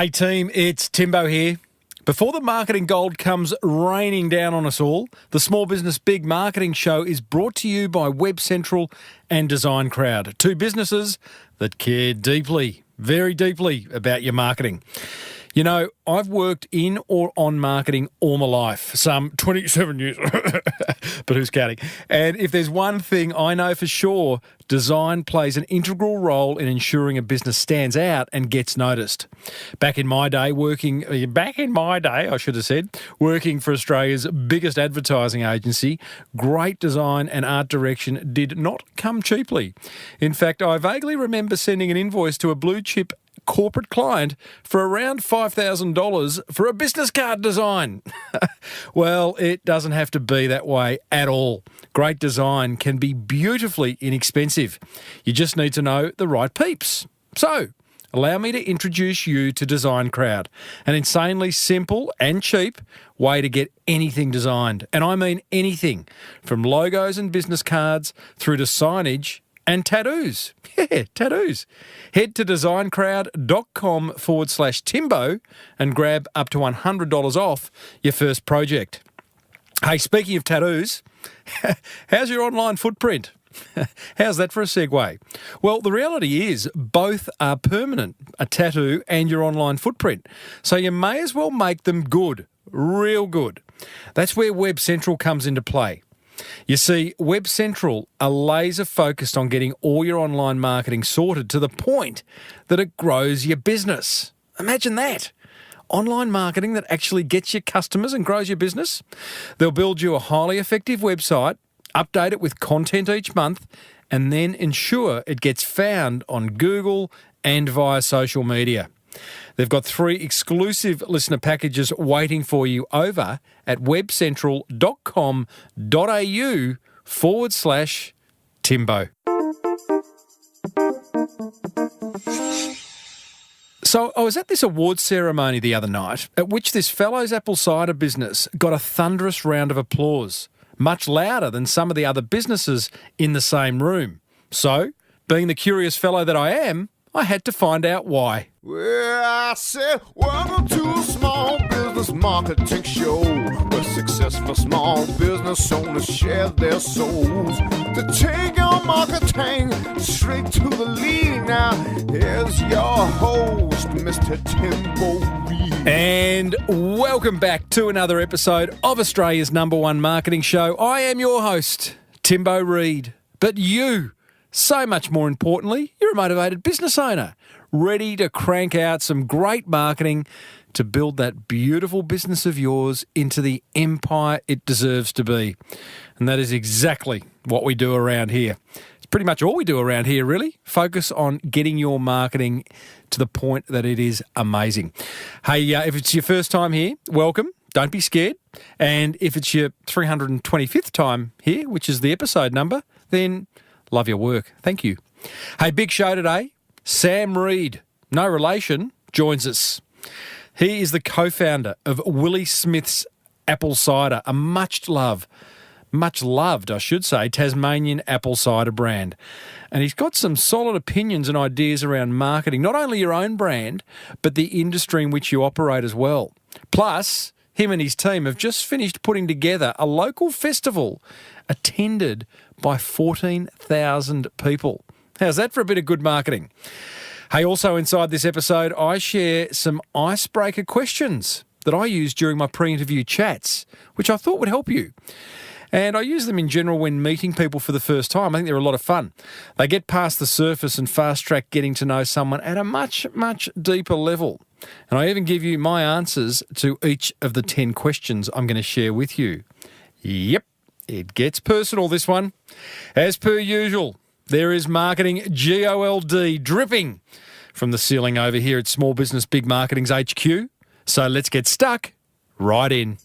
Hey team, it's Timbo here. Before the marketing gold comes raining down on us all, the Small Business Big Marketing Show is brought to you by Web Central and Design Crowd, two businesses that care deeply, very deeply about your marketing. You know, I've worked in or on marketing all my life, some 27 years, but who's counting? And if there's one thing I know for sure, design plays an integral role in ensuring a business stands out and gets noticed. Back in my day, working for Australia's biggest advertising agency, great design and art direction did not come cheaply. In fact, I vaguely remember sending an invoice to a blue chip corporate client for around $5,000 for a business card design. Well, it doesn't have to be that way at all. Great design can be beautifully inexpensive. You just need to know the right peeps. So, allow me to introduce you to Design Crowd, an insanely simple and cheap way to get anything designed. And I mean anything, from logos and business cards through to signage and tattoos. Yeah, tattoos. Head to designcrowd.com/Timbo and grab up to $100 off your first project. Hey, speaking of tattoos, how's your online footprint? How's that for a segue? Well, the reality is both are permanent, a tattoo and your online footprint. So you may as well make them good, real good. That's where Web Central comes into play. You see, Web Central are laser focused on getting all your online marketing sorted to the point that it grows your business. Imagine that. Online marketing that actually gets your customers and grows your business. They'll build you a highly effective website, update it with content each month, and then ensure it gets found on Google and via social media. They've got 3 exclusive listener packages waiting for you over at webcentral.com.au/Timbo. So I was at this awards ceremony the other night at which this fellow's apple cider business got a thunderous round of applause, much louder than some of the other businesses in the same room. So, being the curious fellow that I am, I had to find out why. Well, I said, welcome to a small business marketing show where successful small business owners share their souls to take your marketing straight to the lead. Now, here's your host, Mr. Timbo Reid. And welcome back to another episode of Australia's #1 marketing show. I am your host, Timbo Reid. But you, so much more importantly, you're a motivated business owner, ready to crank out some great marketing to build that beautiful business of yours into the empire it deserves to be. And that is exactly what we do around here. It's pretty much all we do around here, really. Focus on getting your marketing to the point that it is amazing. Hey, if it's your first time here, welcome. Don't be scared. And if it's your 325th time here, which is the episode number, then love your work. Thank you. Hey, big show today. Sam Reid, no relation, joins us. He is the co-founder of Willie Smiths Apple Cider, a much loved, I should say, Tasmanian apple cider brand. And he's got some solid opinions and ideas around marketing, not only your own brand, but the industry in which you operate as well. Plus, him and his team have just finished putting together a local festival attended by 14,000 people. How's that for a bit of good marketing? Hey, also inside this episode, I share some icebreaker questions that I use during my pre-interview chats, which I thought would help you. And I use them in general when meeting people for the first time. I think they're a lot of fun. They get past the surface and fast-track getting to know someone at a much, much deeper level. And I even give you my answers to each of the 10 questions I'm going to share with you. Yep, it gets personal, this one. As per usual, there is marketing GOLD dripping from the ceiling over here at Small Business Big Marketing's HQ. So let's get stuck right in.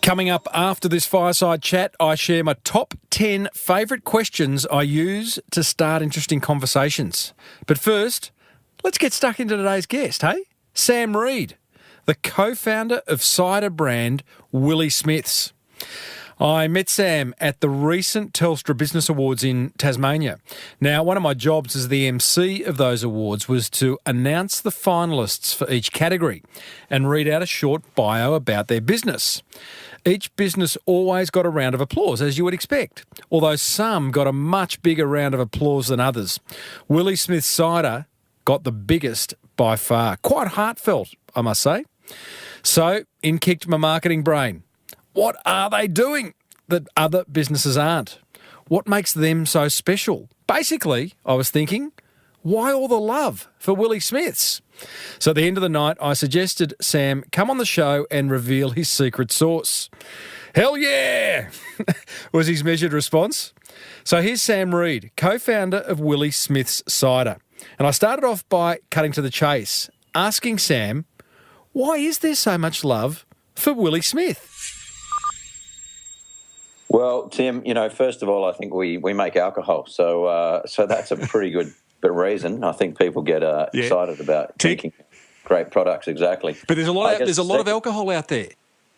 Coming up after this fireside chat, I share my top 10 favourite questions I use to start interesting conversations. But first, let's get stuck into today's guest, hey? Sam Reid, the co-founder of cider brand Willie Smiths. I met Sam at the recent Telstra Business Awards in Tasmania. Now, one of my jobs as the MC of those awards was to announce the finalists for each category and read out a short bio about their business. Each business always got a round of applause, as you would expect, although some got a much bigger round of applause than others. Willie Smiths Cider got the biggest by far. Quite heartfelt, I must say. So, in kicked my marketing brain. What are they doing that other businesses aren't? What makes them so special? Basically, I was thinking, why all the love for Willie Smiths? So at the end of the night, I suggested Sam come on the show and reveal his secret sauce. Hell yeah, was his measured response. So here's Sam Reid, co-founder of Willie Smiths Cider. And I started off by cutting to the chase, asking Sam, why is there so much love for Willie Smith? Well, Tim, first of all, I think we make alcohol, so that's a pretty good reason. I think people get excited about making great products. Exactly, but there's a lot of alcohol out there.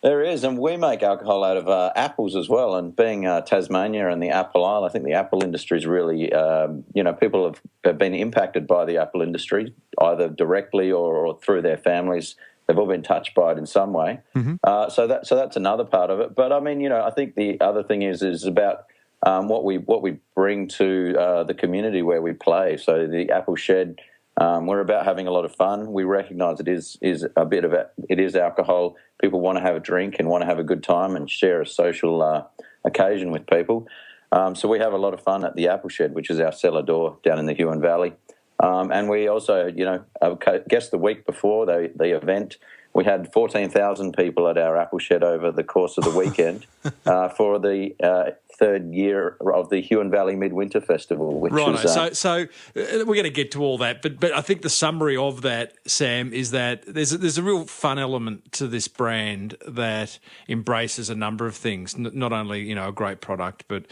There is, and we make alcohol out of apples as well. And being Tasmania and the Apple Isle, I think the apple industry is really, people have been impacted by the apple industry either directly or through their families. They've all been touched by it in some way. Mm-hmm. So that's another part of it. But I mean, I think the other thing is about what we bring to the community where we play. So the Apple Shed, we're about having a lot of fun. We recognise it is alcohol. People want to have a drink and want to have a good time and share a social occasion with people. So we have a lot of fun at the Apple Shed, which is our cellar door down in the Huon Valley. And we also, I guess the week before the event, we had 14,000 people at our Apple Shed over the course of the weekend for the third year of the Huon Valley Midwinter Festival. Which is, so we're going to get to all that, but I think the summary of that, Sam, is that there's a real fun element to this brand that embraces a number of things, not only a great product, but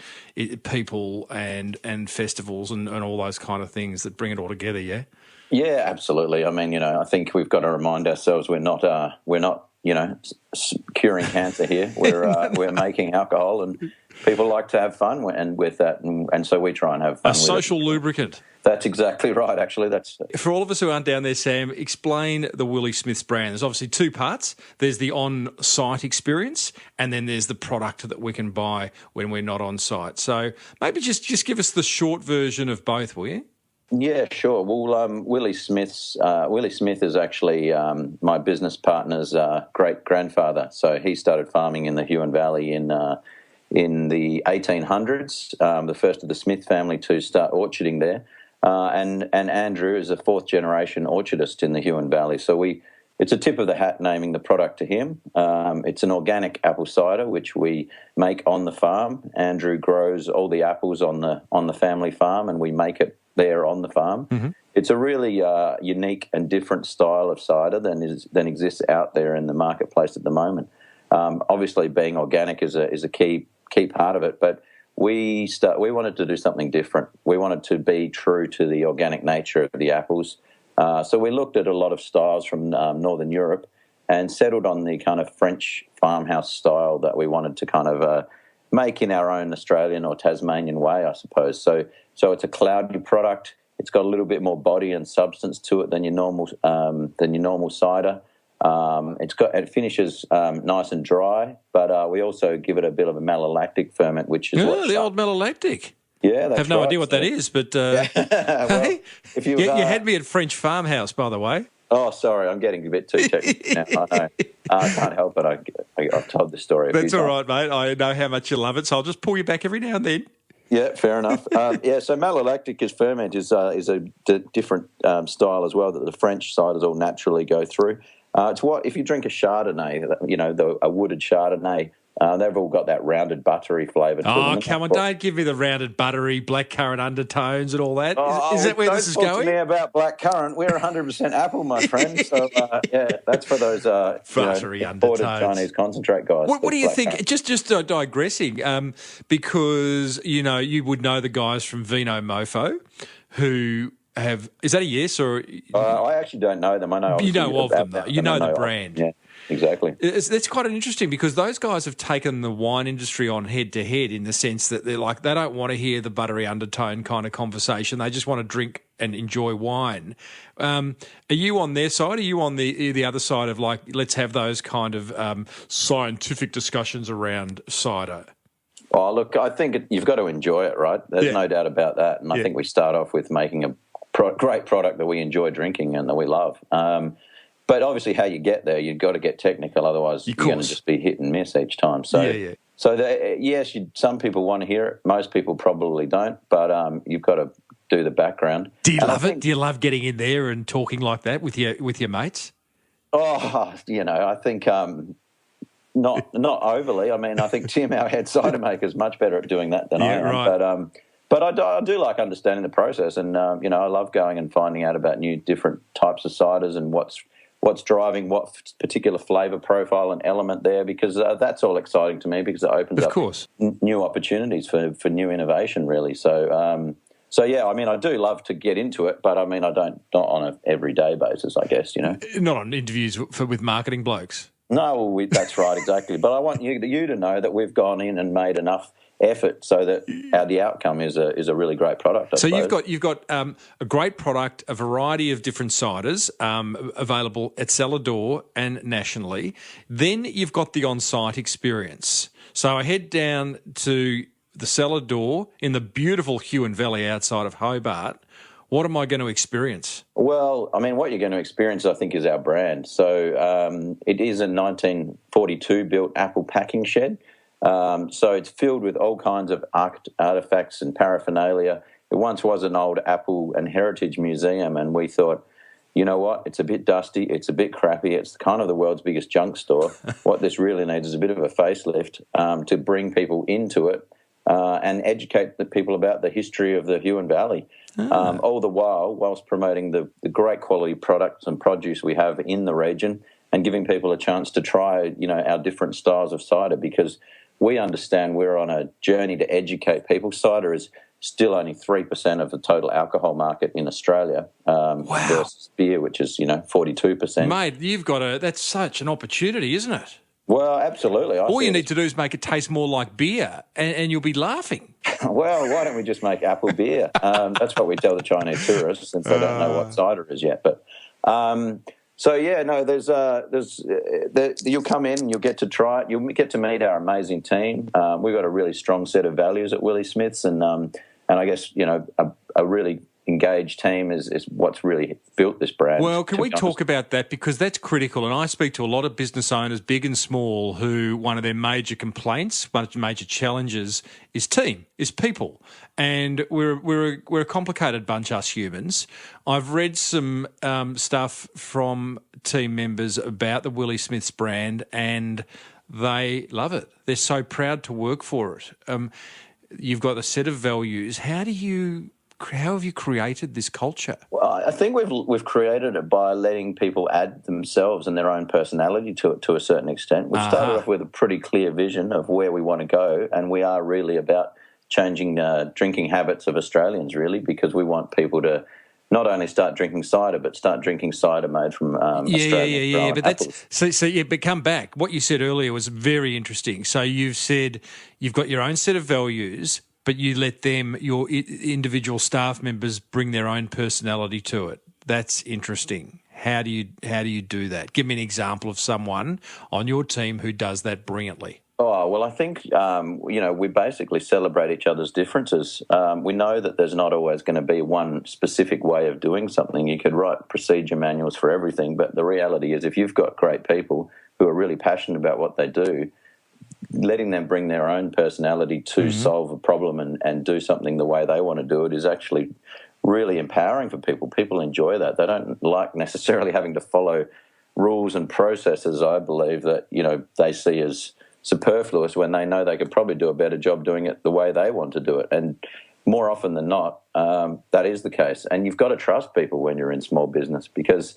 people and festivals and all those kind of things that bring it all together. Yeah. Yeah, absolutely. I mean, I think we've got to remind ourselves we're not curing cancer here. We're making alcohol, and people like to have fun and with that, and so we try and have fun. A social lubricant. That's exactly right. Actually, that's for all of us who aren't down there. Sam, explain the Willie Smiths brand. There's obviously two parts. There's the on-site experience, and then there's the product that we can buy when we're not on site. So maybe just give us the short version of both, will you? Yeah, sure. Well, Willie Smith is actually my business partner's great-grandfather. So he started farming in the Huon Valley in the 1800s, the first of the Smith family to start orcharding there. And Andrew is a fourth-generation orchardist in the Huon Valley. So it's a tip of the hat naming the product to him. It's an organic apple cider, which we make on the farm. Andrew grows all the apples on the family farm, and we make it there on the farm. Mm-hmm. It's a really unique and different style of cider than exists out there in the marketplace at the moment. Obviously, being organic is a key part of it, but we wanted to do something different. We wanted to be true to the organic nature of the apples. So we looked at a lot of styles from Northern Europe and settled on the kind of French farmhouse style that we wanted to kind of make in our own Australian or Tasmanian way, I suppose. So it's a cloudy product. It's got a little bit more body and substance to it than your normal cider. It finishes nice and dry, but we also give it a bit of a malolactic ferment, which is the old malolactic. Yeah, that's I have no idea what that is, but well, hey, you had me at French farmhouse, by the way. Oh, sorry, I'm getting a bit too technical now. I know. I can't help it. I've told the story. That's all right, mate. I know how much you love it, so I'll just pull you back every now and then. Yeah, fair enough. So malolactic ferment is a different style as well that the French ciders all naturally go through. It's what if you drink a Chardonnay, a wooded Chardonnay. They've all got that rounded buttery flavour to them. Oh, come on, don't give me the rounded buttery blackcurrant undertones and all that. Is that where this is going? Don't talk to me about blackcurrant. We're 100% apple, my friend. So, that's for those imported Chinese concentrate guys. What do you think? Just digressing, because, you would know the guys from Vino Mofo who is that a yes or? I actually don't know them. I know You know of them, though. You know the I brand. Yeah, exactly. That's quite interesting because those guys have taken the wine industry on head to head in the sense that they're like, they don't want to hear the buttery undertone kind of conversation. They just want to drink and enjoy wine. Are you on their side? Are you on the other side of like, let's have those kind of scientific discussions around cider? Oh, look, I think you've got to enjoy it, right? There's no doubt about that. And I think we start off with making a great product that we enjoy drinking and that we love. But obviously how you get there, you've got to get technical. Otherwise, you're going to just be hit and miss each time. So, yes, some people want to hear it. Most people probably don't. But you've got to do the background. Do you love it? Do you love getting in there and talking like that with your mates? Oh, I think not overly. I mean, I think Tim, our head cider maker, is much better at doing that than I am. Right. But I do like understanding the process, and I love going and finding out about new different types of ciders and what's driving what particular flavour profile and element there, because that's all exciting to me because it opens up new opportunities for new innovation, really. So, I mean, I do love to get into it, but I mean, not on an everyday basis, I guess, Not on interviews with marketing blokes. No, that's right, exactly. But I want you to know that we've gone in and made enough effort so that the outcome is a really great product. I suppose. You've got a great product, a variety of different ciders available at Cellar Door and nationally. Then you've got the on-site experience. So I head down to the Cellar Door in the beautiful Huon Valley outside of Hobart. What am I going to experience? Well, I mean, what you're going to experience, I think, is our brand. So it is a 1942 built apple packing shed. So it's filled with all kinds of artefacts and paraphernalia. It once was an old apple and heritage museum, and we thought, you know what, it's a bit dusty, it's a bit crappy, it's kind of the world's biggest junk store. What this really needs is a bit of a facelift to bring people into it and educate the people about the history of the Huon Valley. All the whilst promoting the great quality products and produce we have in the region and giving people a chance to try, our different styles of cider, because we understand we're on a journey to educate people. Cider is still only 3% of the total alcohol market in Australia versus beer, which is, 42%. Mate, that's such an opportunity, isn't it? Well, absolutely. All you need to do is make it taste more like beer and you'll be laughing. Well, why don't we just make apple beer? That's what we tell the Chinese tourists, since they don't know what cider is yet. But you'll come in and you'll get to try it. You'll get to meet our amazing team. We've got a really strong set of values at Willie Smiths, and I guess a really engaged team is what's really built this brand. Well, can we talk about that, because that's critical, and I speak to a lot of business owners, big and small, who one of their major complaints, one of the major challenges is people, and we're a complicated bunch, us humans. I've read some stuff from team members about the Willie Smiths brand, and they love it. They're so proud to work for it. You've got a set of values. How have you created this culture? Well, I think we've created it by letting people add themselves and their own personality to it to a certain extent. We started off with a pretty clear vision of where we want to go, and we are really about changing drinking habits of Australians, really, because we want people to not only start drinking cider, but start drinking cider made from Australian But apples. But come back. What you said earlier was very interesting. So you've said you've got your own set of values, but you let them, your individual staff members, bring their own personality to it. That's interesting. How do you do that? Give me an example of someone on your team who does that brilliantly. Oh, well, I think, we basically celebrate each other's differences. We know that there's not always going to be one specific way of doing something. You could write procedure manuals for everything, but the reality is if you've got great people who are really passionate about what they do, letting them bring their own personality to solve a problem and do something the way they want to do it is actually really empowering for people. People enjoy that. They don't like necessarily having to follow rules and processes, I believe, that, they see as superfluous when they know they could probably do a better job doing it the way they want to do it. And more often than not, that is the case. And you've got to trust people when you're in small business, because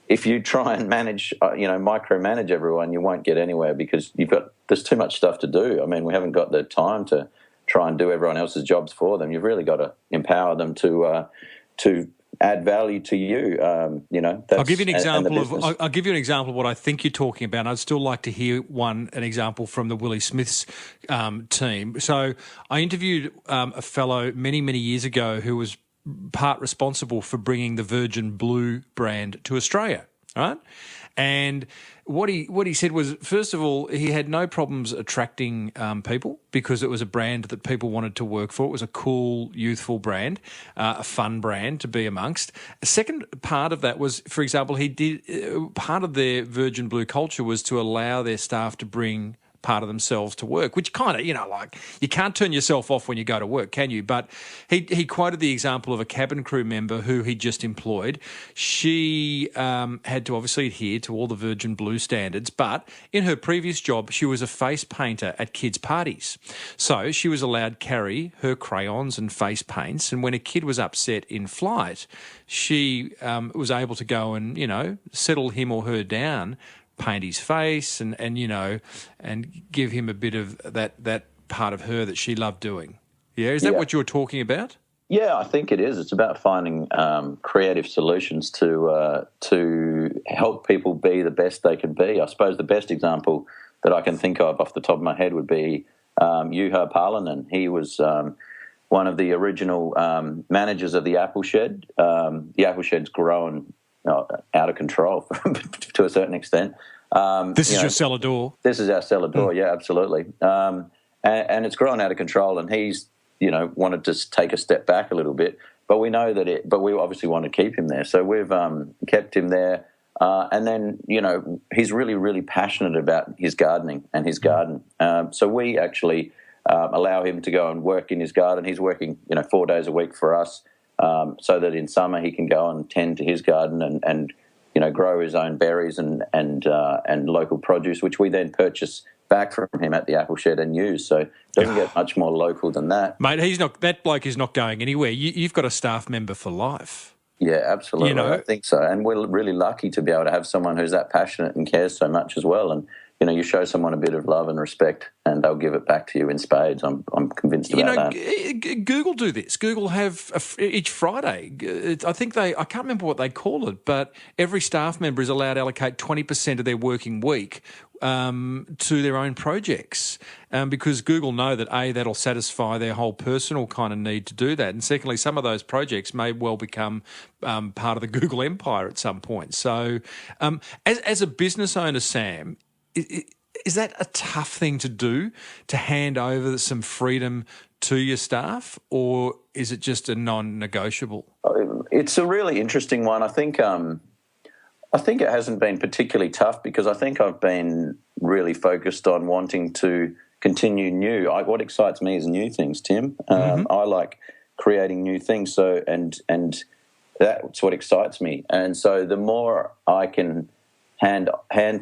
if you try and micromanage everyone, you won't get anywhere, because there's too much stuff to do. I mean, we haven't got the time to try and do everyone else's jobs for them. You've really got to empower them to add value to you. I'll give you an example I'll give you an example of what I think you're talking about. I'd still like to hear an example from the Willie Smiths team. So I interviewed a fellow many years ago who was part responsible for bringing the Virgin Blue brand to Australia, right? And what he said was, first of all, he had no problems attracting people because it was a brand that people wanted to work for. It was a cool, youthful brand, a fun brand to be amongst. A second part of that was, for example, part of their Virgin Blue culture was to allow their staff to bring part of themselves to work, which kind of, like you can't turn yourself off when you go to work, can you? But he quoted the example of a cabin crew member who he just employed. She had to obviously adhere to all the Virgin Blue standards, but in her previous job, she was a face painter at kids' parties. So she was allowed carry her crayons and face paints, and when a kid was upset in flight, she was able to go and, settle him or her down, paint his face and give him a bit of that part of her that she loved doing. Yeah, is that what you're talking about? Yeah, I think it is. It's about finding creative solutions to help people be the best they can be. I suppose the best example that I can think of off the top of my head would be Juha Palanen. He was one of the original managers of the Apple Shed. The Apple Shed's grown out of control to a certain extent. This is your cellar door. This is our cellar door, yeah, absolutely. And it's grown out of control, and he's, wanted to take a step back a little bit. But we know that but we obviously want to keep him there. So we've kept him there. And then, he's really, really passionate about his gardening and his garden. So we actually allow him to go and work in his garden. He's working, 4 days a week for us. So that in summer he can go and tend to his garden and grow his own berries and local produce, which we then purchase back from him at the Apple Shed and use. So it doesn't get much more local than that. Mate, that bloke is not going anywhere. You've got a staff member for life. Yeah, absolutely. I think so. And we're really lucky to be able to have someone who's that passionate and cares so much as well. And you show someone a bit of love and respect, and they'll give it back to you in spades. I'm convinced about that. Google do this. Google have each Friday. I can't remember what they call it, but every staff member is allowed to allocate 20% of their working week to their own projects, because Google know that that'll satisfy their whole personal kind of need to do that, and secondly, some of those projects may well become part of the Google empire at some point. So, as a business owner, Sam, is that a tough thing to do, to hand over some freedom to your staff, or is it just a non-negotiable? It's a really interesting one. I think it hasn't been particularly tough because I think I've been really focused on wanting to continue new. What excites me is new things, Tim. I like creating new things, so and that's what excites me. And so the more I can hand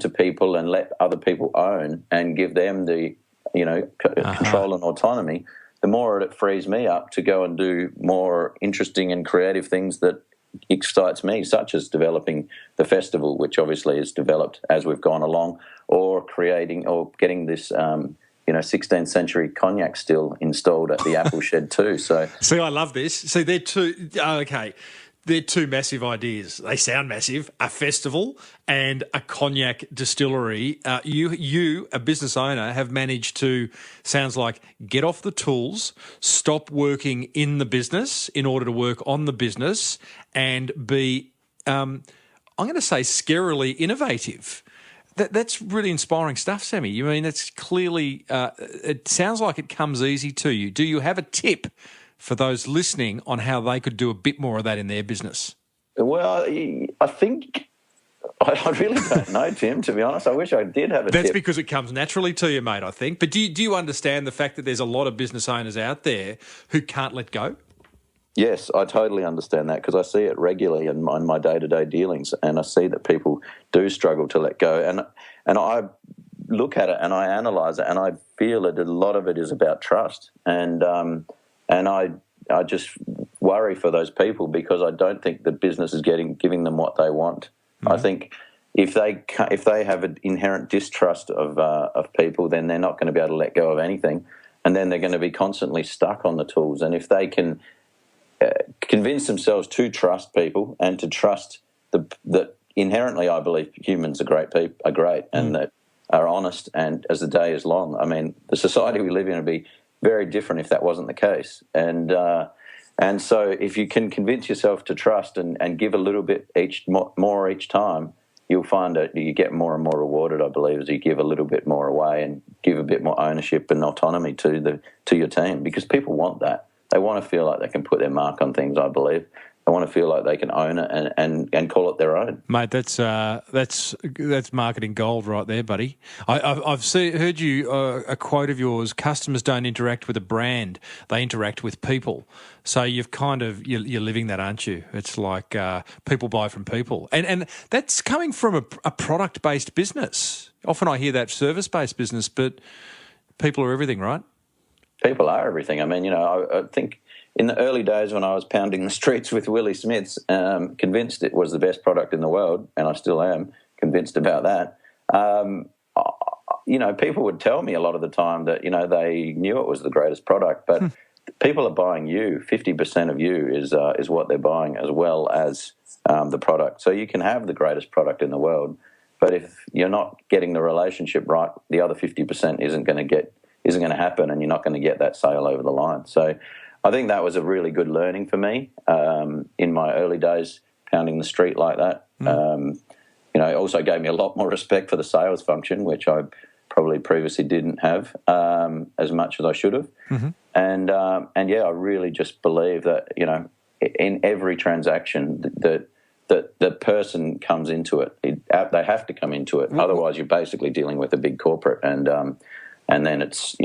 to people and let other people own and give them the control and autonomy, the more it frees me up to go and do more interesting and creative things that excites me, such as developing the festival, which obviously is developed as we've gone along, or getting this 16th century cognac still installed at the Apple Shed too. So see, I love this. See, they're two. Okay. They're two massive ideas. They sound massive. A festival and a cognac distillery. You, a business owner, have managed to, sounds like, get off the tools, stop working in the business in order to work on the business, and be, I'm going to say, scarily innovative. That's really inspiring stuff, Sammy. I mean, it's clearly, it sounds like it comes easy to you. Do you have a tip for those listening on how they could do a bit more of that in their business? Well, I think I really don't know, Tim, to be honest. I wish I did have a tip. That's because it comes naturally to you, mate, I think. But do you understand the fact that there's a lot of business owners out there who can't let go? Yes, I totally understand that because I see it regularly in my day-to-day dealings, and I see that people do struggle to let go. And I look at it and I analyse it, and I feel that a lot of it is about trust. And I just worry for those people because I don't think the business is giving them what they want. Mm-hmm. I think if they have an inherent distrust of people, then they're not going to be able to let go of anything, and then they're going to be constantly stuck on the tools. And if they can convince themselves to trust people and to trust that inherently, I believe humans are great and that are honest. And as the day is long, I mean, the society we live in would be very different if that wasn't the case. And so if you can convince yourself to trust and give a little bit more each time, you'll find that you get more and more rewarded, I believe, as you give a little bit more away and give a bit more ownership and autonomy to your team, because people want that. They want to feel like they can put their mark on things, I believe. They want to feel like they can own it and call it their own. Mate, that's marketing gold right there, buddy. I've heard you a quote of yours: customers don't interact with a brand; they interact with people. So you're living that, aren't you? It's like people buy from people, and that's coming from a product-based business. Often I hear that service-based business, but people are everything, right? People are everything. I mean, I think in the early days when I was pounding the streets with Willie Smiths, convinced it was the best product in the world, and I still am convinced about that. People would tell me a lot of the time that, they knew it was the greatest product, but people are buying you. 50% of you is what they're buying, as well as the product. So you can have the greatest product in the world, but if you're not getting the relationship right, the other 50% isn't going to happen, and you're not going to get that sale over the line. So I think that was a really good learning for me in my early days, pounding the street like that. It also gave me a lot more respect for the sales function, which I probably previously didn't have as much as I should have. Mm-hmm. And I really just believe that, in every transaction that the person comes into it. They have to come into it. Mm-hmm. Otherwise, you're basically dealing with a big corporate, and then it's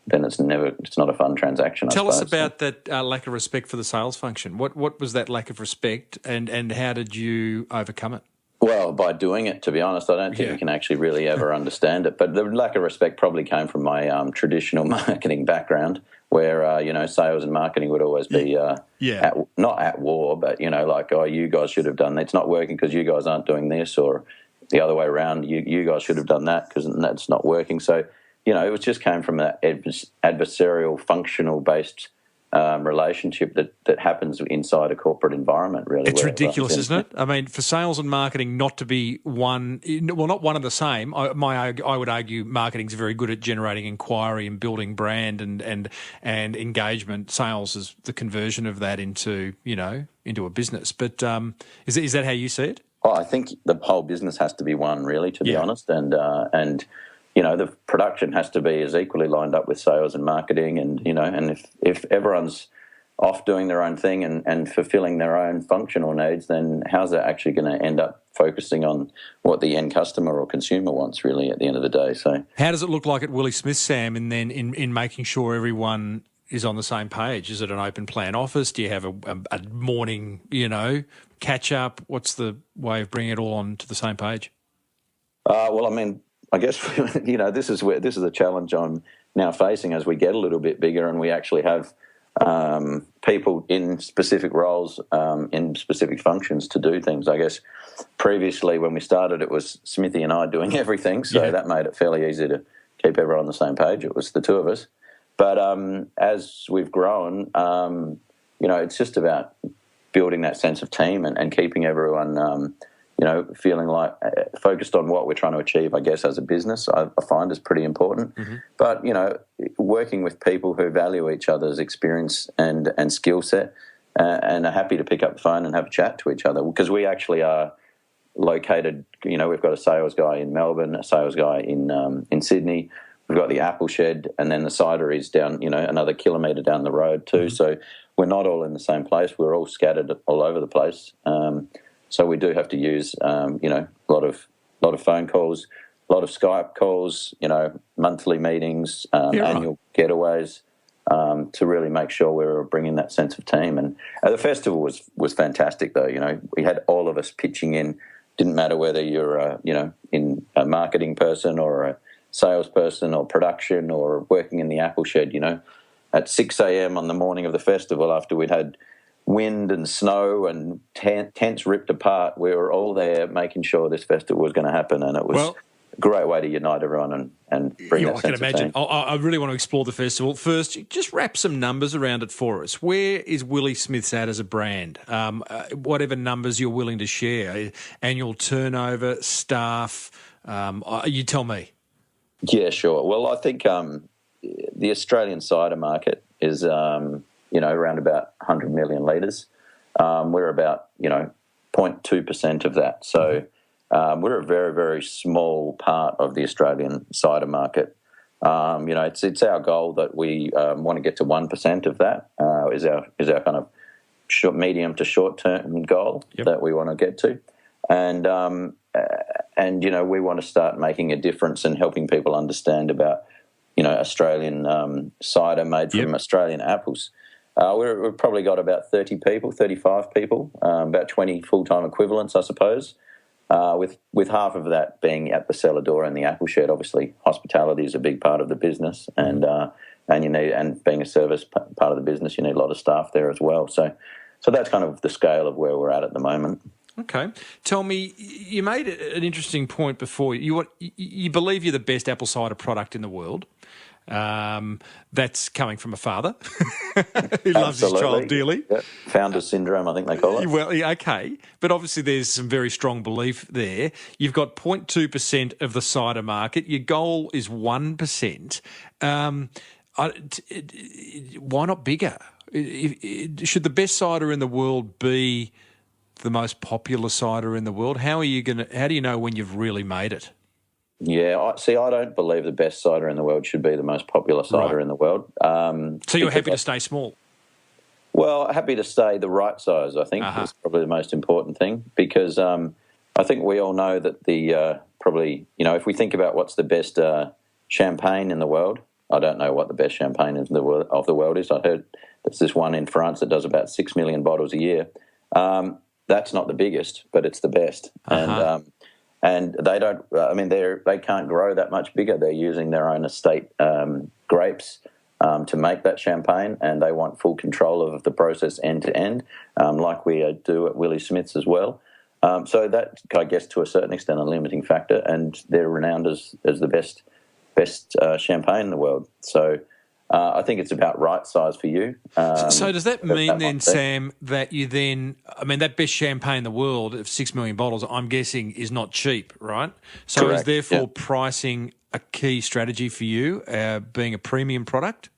it's not a fun transaction. Tell us about that lack of respect for the sales function. What was that lack of respect, and how did you overcome it? Well, by doing it, to be honest. I don't think you can actually really ever understand it. But the lack of respect probably came from my traditional marketing background, where, sales and marketing would always be not at war, but, you guys should have done that. It's not working because you guys aren't doing this, or the other way around, you guys should have done that because that's not working. So, it just came from that adversarial, functional-based relationship that happens inside a corporate environment, really. It's ridiculous, isn't it? I mean, for sales and marketing not to be not one and the same. I would argue marketing's very good at generating inquiry and building brand and engagement. Sales is the conversion of that into a business. But is that how you see it? Well, I think the whole business has to be one, really, to be honest, and the production has to be as equally lined up with sales and marketing, and if everyone's off doing their own thing and fulfilling their own functional needs, then how's that actually going to end up focusing on what the end customer or consumer wants, really, at the end of the day? So, how does it look like at Willie Smiths, Sam, and then in making sure everyone is on the same page? Is it an open plan office? Do you have a morning, catch up? What's the way of bringing it all on to the same page? Well, I mean, I guess this is a challenge I'm now facing as we get a little bit bigger and we actually have people in specific roles, in specific functions to do things. I guess previously when we started, it was Smithy and I doing everything, so that made it fairly easy to keep everyone on the same page. It was the two of us. But as we've grown, it's just about building that sense of team and keeping everyone feeling like focused on what we're trying to achieve, I guess, as a business, I find is pretty important. Mm-hmm. But, working with people who value each other's experience and skill set and are happy to pick up the phone and have a chat to each other, because we actually are located, we've got a sales guy in Melbourne, a sales guy in Sydney, we've got the apple shed, and then the cider is down, another kilometre down the road too. Mm-hmm. So we're not all in the same place. We're all scattered all over the place. So we do have to use, a lot of phone calls, a lot of Skype calls, monthly meetings, annual getaways, to really make sure we were bringing that sense of team. And the festival was fantastic, though. We had all of us pitching in. Didn't matter whether you're, a marketing person or a salesperson or production or working in the apple shed. At 6 a.m. on the morning of the festival, after we'd had wind and snow and tents ripped apart, we were all there making sure this festival was going to happen, and it great way to unite everyone and bring that I can sense imagine. of team. I really want to explore the festival. First, just wrap some numbers around it for us. Where is Willie Smiths at as a brand? Whatever numbers you're willing to share, annual turnover, staff, you tell me. Yeah, sure. Well, I think the Australian cider market is, around about 100 million litres. We're about, 0.2% of that. So we're a very, very small part of the Australian cider market. It's our goal that we want to get to 1% of that. Is our kind of medium to short term goal that we want to get to, and we want to start making a difference and helping people understand about Australian cider made from Australian apples. We've probably got about 30 people, 35 people, about 20 full-time equivalents, I suppose, with half of that being at the cellar door and the apple shed. Obviously, hospitality is a big part of the business, and being a service part of the business, you need a lot of staff there as well. So that's kind of the scale of where we're at the moment. Okay. Tell me, you made an interesting point before. You believe you're the best apple cider product in the world. That's coming from a father who loves his child dearly. Yep. Founder syndrome, I think they call it. Well, okay. But obviously there's some very strong belief there. You've got 0.2% of the cider market. Your goal is 1%. Why not bigger? Should the best cider in the world be the most popular cider in the world? How do you know when you've really made it? Yeah, I don't believe the best cider in the world should be the most popular cider in the world. So you're happy to stay small? Well, happy to stay the right size, I think, is probably the most important thing, because I think we all know that if we think about what's the best champagne in the world, I don't know what the best champagne of the world is. I heard there's this one in France that does about 6 million bottles a year. That's not the biggest, but it's the best. And they don't. They can't grow that much bigger. They're using their own estate grapes to make that champagne, and they want full control of the process end to end, like we do at Willie Smiths as well. So that, I guess, to a certain extent, a limiting factor, and they're renowned as the best champagne in the world. So I think it's about right size for you. So does that mean then, Sam, that you then, that best champagne in the world of 6 million bottles, I'm guessing, is not cheap, right? So Correct, is therefore pricing a key strategy for you, being a premium product?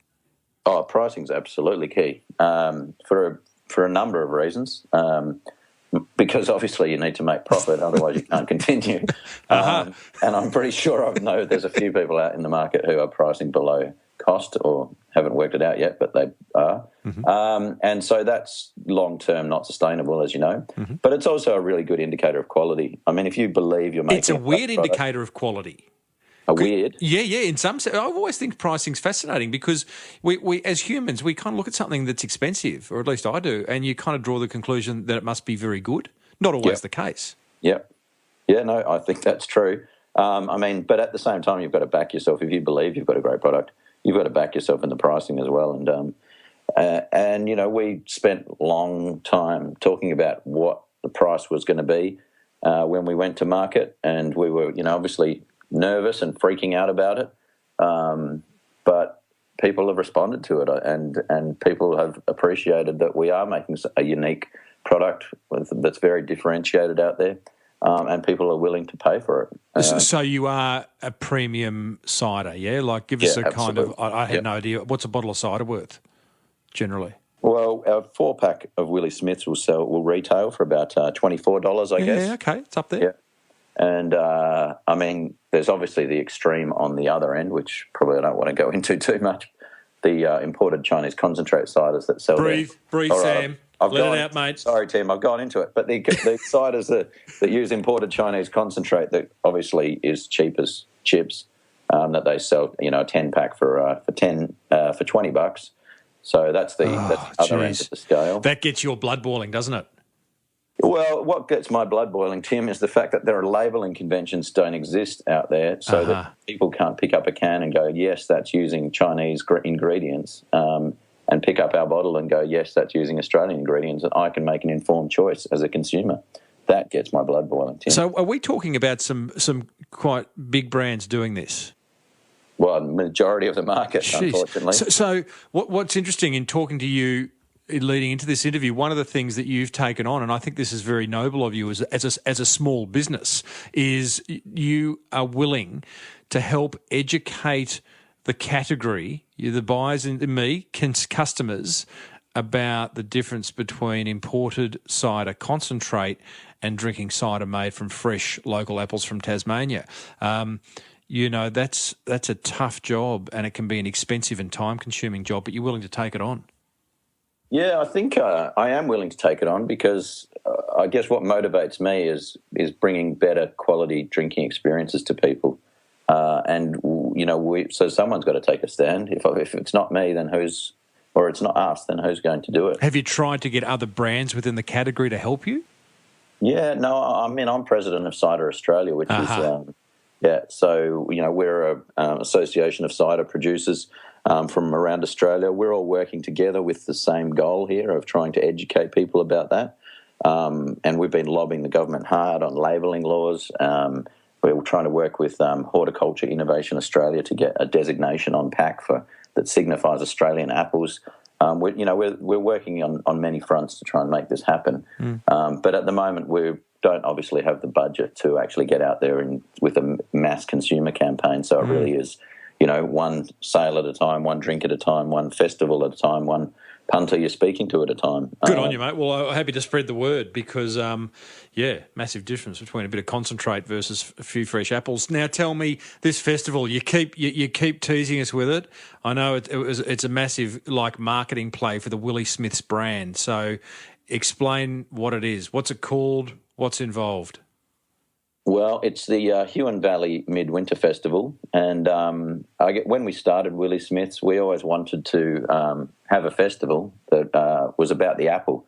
Oh, pricing's absolutely key for a number of reasons. Because obviously you need to make profit, otherwise you can't continue. And I'm pretty sure I know there's a few people out in the market who are pricing below cost or haven't worked it out yet, but they are. And so that's long-term not sustainable, as you know. But it's also a really good indicator of quality. If you believe you're making... It's a weird indicator of quality. Weird? Yeah. In some sense, I always think pricing's fascinating because we as humans, we kind of look at something that's expensive, or at least I do, and you kind of draw the conclusion that it must be very good. Not always the case. Yep. Yeah, no, I think that's true. But at the same time, you've got to back yourself. If you believe you've got a great product, you've got to back yourself in the pricing as well. And we spent a long time talking about what the price was going to be when we went to market, and we were, obviously nervous and freaking out about it. But people have responded to it, and people have appreciated that we are making a unique product that's very differentiated out there. And people are willing to pay for it. So you are a premium cider, yeah? Like, give us a absolutely. kind of... I had no idea. What's a bottle of cider worth, generally? Well, our 4-pack of Willie Smiths will retail for about $24, I guess. Yeah, okay. It's up there. Yeah. And, there's obviously the extreme on the other end, which probably I don't want to go into too much. The imported Chinese concentrate ciders that sell... Breathe, Sam. Let it out, mate. Sorry, Tim, I've gone into it. But the ciders that use imported Chinese concentrate that obviously is cheap as chips, that they sell, a 10-pack for $20. So that's the other end of the scale. That gets your blood boiling, doesn't it? Well, what gets my blood boiling, Tim, is the fact that there are labelling conventions don't exist out there, so that people can't pick up a can and go, yes, that's using Chinese ingredients, and pick up our bottle and go, yes, that's using Australian ingredients, and I can make an informed choice as a consumer. that gets my blood boiling, Tim. So are we talking about some quite big brands doing this? Well, the majority of the market, Jeez. unfortunately. So what's interesting in talking to you leading into this interview, one of the things that you've taken on, and I think this is very noble of you as a small business, is you are willing to help educate the category, the buyers and me, customers, about the difference between imported cider concentrate and drinking cider made from fresh local apples from Tasmania. That's a tough job, and it can be an expensive and time-consuming job, but you're willing to take it on. Yeah, I think I am willing to take it on because I guess what motivates me is bringing better quality drinking experiences to people. So someone's got to take a stand. If it's not me, then who's, or it's not us, then who's going to do it? Have you tried to get other brands within the category to help you? Yeah, no, I mean, I'm president of Cider Australia, which is, so, we're an association of cider producers from around Australia. We're all working together with the same goal here of trying to educate people about that. And we've been lobbying the government hard on labelling laws. We're trying to work with Horticulture Innovation Australia to get a designation on pack that signifies Australian apples. We're working on many fronts to try and make this happen. But at the moment, we don't obviously have the budget to actually get out there with a mass consumer campaign. So it really is, one sale at a time, one drink at a time, one festival at a time, one punter you're speaking to at a time. Good on you, mate. Well, I'm happy to spread the word because, massive difference between a bit of concentrate versus a few fresh apples. Now, tell me, this festival, you keep teasing us with it. I know it's a massive marketing play for the Willie Smiths brand. So, explain what it is. What's it called? What's involved? Well, it's the Huon Valley Midwinter Festival, and when we started Willie Smiths, we always wanted to have a festival that was about the apple.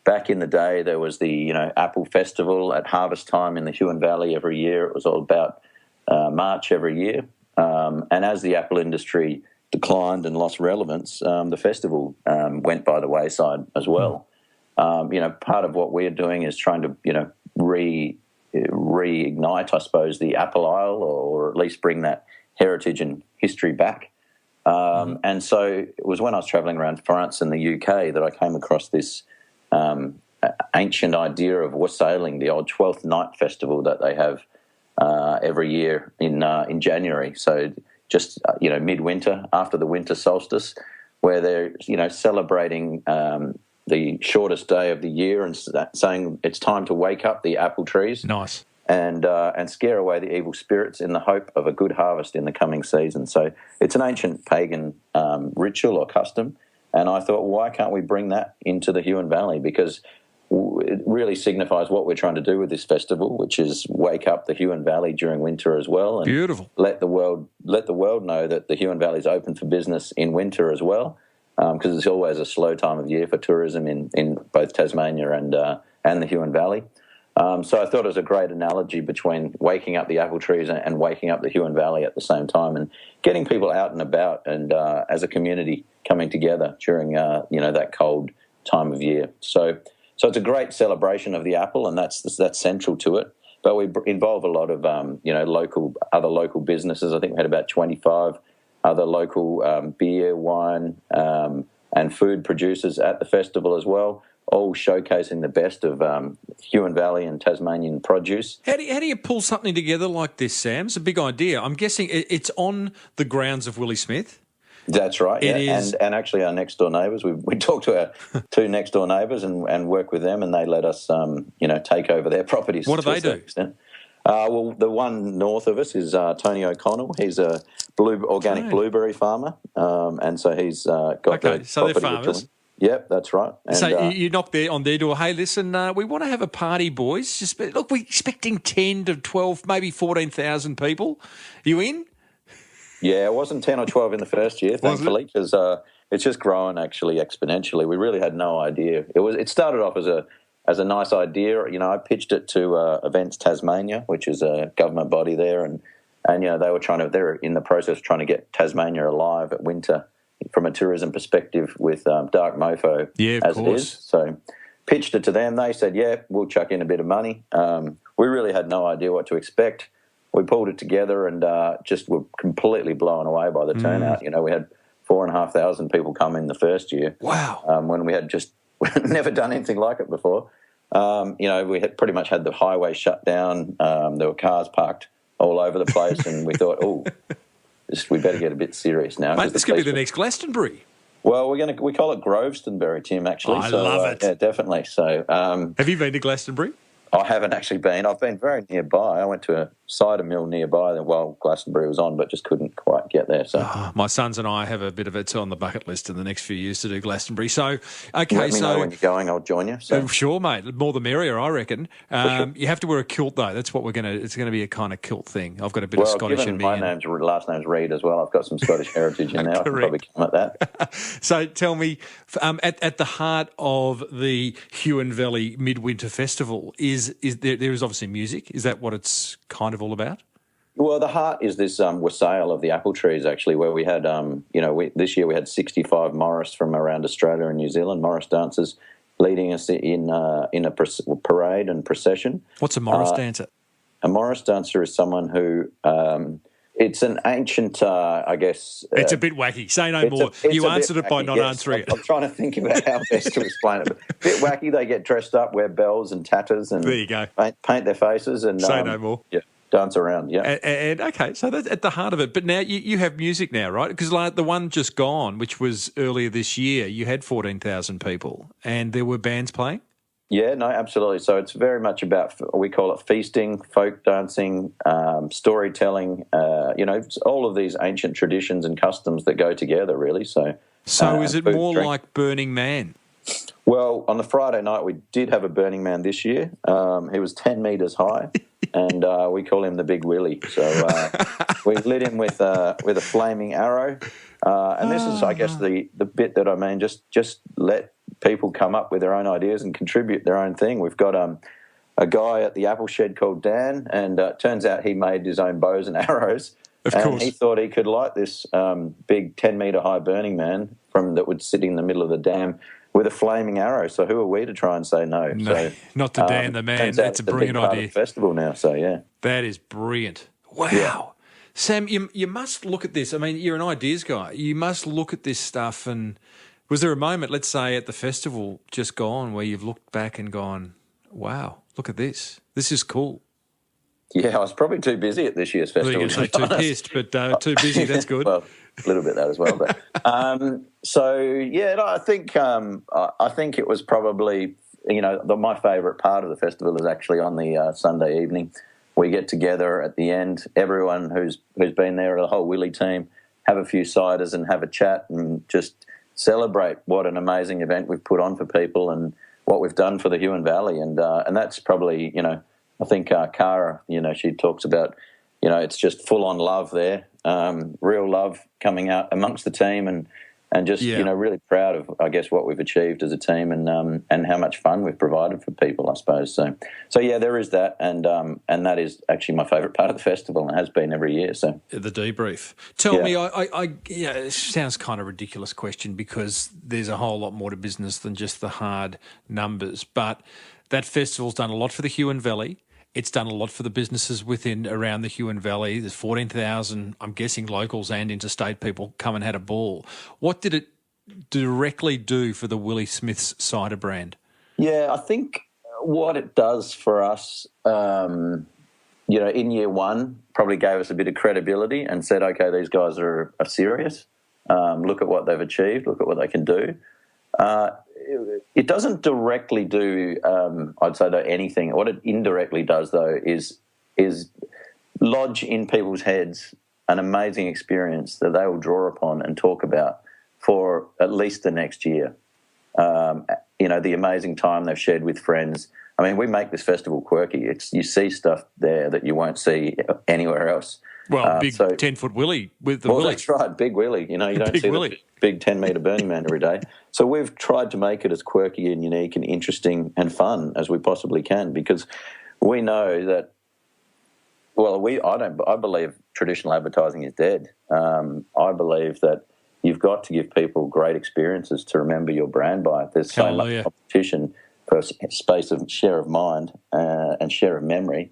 Back in the day, there was the apple festival at harvest time in the Huon Valley every year. It was all about March every year, and as the apple industry declined and lost relevance, the festival went by the wayside as well. Part of what we're doing is trying to reignite, I suppose, the apple aisle, or at least bring that heritage and history back. And so it was when I was travelling around France and the UK that I came across this ancient idea of wassailing, the old 12th Night Festival that they have every year in January. So just, midwinter, after the winter solstice, where they're, celebrating the shortest day of the year and saying it's time to wake up the apple trees. Nice. And scare away the evil spirits in the hope of a good harvest in the coming season. So it's an ancient pagan ritual or custom, and I thought, why can't we bring that into the Huon Valley? Because it really signifies what we're trying to do with this festival, which is wake up the Huon Valley during winter as well. And beautiful. Let the world know that the Huon Valley is open for business in winter as well, because it's always a slow time of year for tourism in both Tasmania and the Huon Valley. So I thought it was a great analogy between waking up the apple trees and waking up the Huon Valley at the same time, and getting people out and about and as a community coming together during that cold time of year. So it's a great celebration of the apple, and that's central to it. But we involve a lot of other local businesses. I think we had about 25 other local beer, wine, and food producers at the festival as well, all showcasing the best of Huon Valley and Tasmanian produce. How do you pull something together like this, Sam? It's a big idea. I'm guessing it's on the grounds of Willie Smith. That's right. It yeah. is. And actually our next door neighbours, we talked to our two next door neighbours and work with them, and they let us take over their properties. What do they do? Extent. Well, the one north of us is Tony O'Connell. He's a organic blueberry farmer, and so he's got the so they're property farmers. Yep, that's right. And, so you knock on their door, hey, listen, we want to have a party, boys. Look, we're expecting 10 to 12, maybe 14,000 people. Are you in? Yeah, it wasn't 10 or 12 in the first year, thankfully, because it's just grown actually exponentially. We really had no idea. It started off as a nice idea. I pitched it to Events Tasmania, which is a government body there, and they're in the process of trying to get Tasmania alive at winter from a tourism perspective with Dark Mofo it is. So pitched it to them. They said, yeah, we'll chuck in a bit of money. We really had no idea what to expect. We pulled it together and just were completely blown away by the turnout. You know, we had 4,500 people come in the first year. Wow. When we had just never done anything like it before. You know, we had pretty much had the highway shut down. There were cars parked all over the place, and we thought, we better get a bit serious now. Mate, this could be the next Glastonbury. Well, we call it Grovestonbury, Tim, actually. I love it. Yeah, definitely. So, have you been to Glastonbury? I haven't actually been. I've been very nearby. I went to a cider mill nearby while Glastonbury was on, but just couldn't quite get there. So my sons and I have a bit of it's on the bucket list in the next few years to do Glastonbury. So, okay, let me know when you're going. I'll join you. So. Sure, mate. More the merrier, I reckon. Sure. You have to wear a kilt though. That's what it's going to be a kind of kilt thing. I've got a bit of Scottish in me. My last name's Reid as well. I've got some Scottish heritage in there. I can probably come at that. So tell me, at the heart of the Huon Valley Midwinter Festival is there is obviously music. Is that what it's kind of all about? Well, the heart is this wassail of the apple trees, actually, where we had, this year we had 65 Morris from around Australia and New Zealand, Morris dancers, leading us in a parade and procession. What's a Morris dancer? A Morris dancer is someone who... it's an ancient, I guess... it's a bit wacky. Say no more. You answered it by not answering it. I'm trying to think about how best to explain it. But a bit wacky. They get dressed up, wear bells and tatters, and there you go. Paint their faces. And say no more. Yeah, dance around, yeah. And okay, so that's at the heart of it. But now you have music now, right? Because like the one just gone, which was earlier this year, you had 14,000 people and there were bands playing? Yeah, no, absolutely. So it's very much about, we call it feasting, folk dancing, storytelling, all of these ancient traditions and customs that go together, really. So is it more like Burning Man? Well, on the Friday night, we did have a Burning Man this year. He was 10 metres high, and we call him the Big Willie. So we lit him with a flaming arrow. And this is, I guess, the bit that I mean, just let people come up with their own ideas and contribute their own thing. We've got a guy at the apple shed called Dan, and it turns out he made his own bows and arrows. Of course. He thought he could light this big 10-metre high Burning Man that would sit in the middle of the dam with a flaming arrow. So who are we to try and say no? No, so, not to Dan the man. That's a brilliant idea. Of the festival now, so yeah. That is brilliant. Wow. Yeah. Sam, you must look at this. I mean, you're an ideas guy. You must look at this stuff. And was there a moment, let's say, at the festival just gone where you've looked back and gone, wow, look at this. This is cool. Yeah, I was probably too busy at this year's festival. Well, you're too pissed, but too busy, that's good. Well, a little bit that as well. But I think it was probably, my favourite part of the festival is actually on the Sunday evening. We get together at the end, everyone who's been there, the whole Willie team, have a few ciders and have a chat and just celebrate what an amazing event we've put on for people and what we've done for the Huon Valley. And that's probably, I think Cara, she talks about, it's just full-on love there, real love coming out amongst the team and just, really proud of, I guess, what we've achieved as a team and how much fun we've provided for people, I suppose. So yeah, there is that, and that is actually my favourite part of the festival and has been every year. So the debrief. Tell me, it sounds kind of a ridiculous question because there's a whole lot more to business than just the hard numbers, but that festival's done a lot for the Huon Valley. It's done a lot for the businesses around the Huon Valley. There's 14,000, I'm guessing, locals and interstate people come and had a ball. What did it directly do for the Willie Smiths cider brand? Yeah, I think what it does for us, in year one, probably gave us a bit of credibility and said, okay, these guys are serious. Look at what they've achieved. Look at what they can do. It doesn't directly do, I'd say, though, anything. What it indirectly does, though, is lodge in people's heads an amazing experience that they will draw upon and talk about for at least the next year. The amazing time they've shared with friends. I mean, we make this festival quirky. You see stuff there that you won't see anywhere else. Well, big 10-foot Willie with the Willie. That's right, big Willie. You don't see Willie. The big 10-metre Burning Man every day. So we've tried to make it as quirky and unique and interesting and fun as we possibly can because we know that, I believe traditional advertising is dead. I believe that you've got to give people great experiences to remember your brand by. There's so much competition for a space of share of mind and share of memory,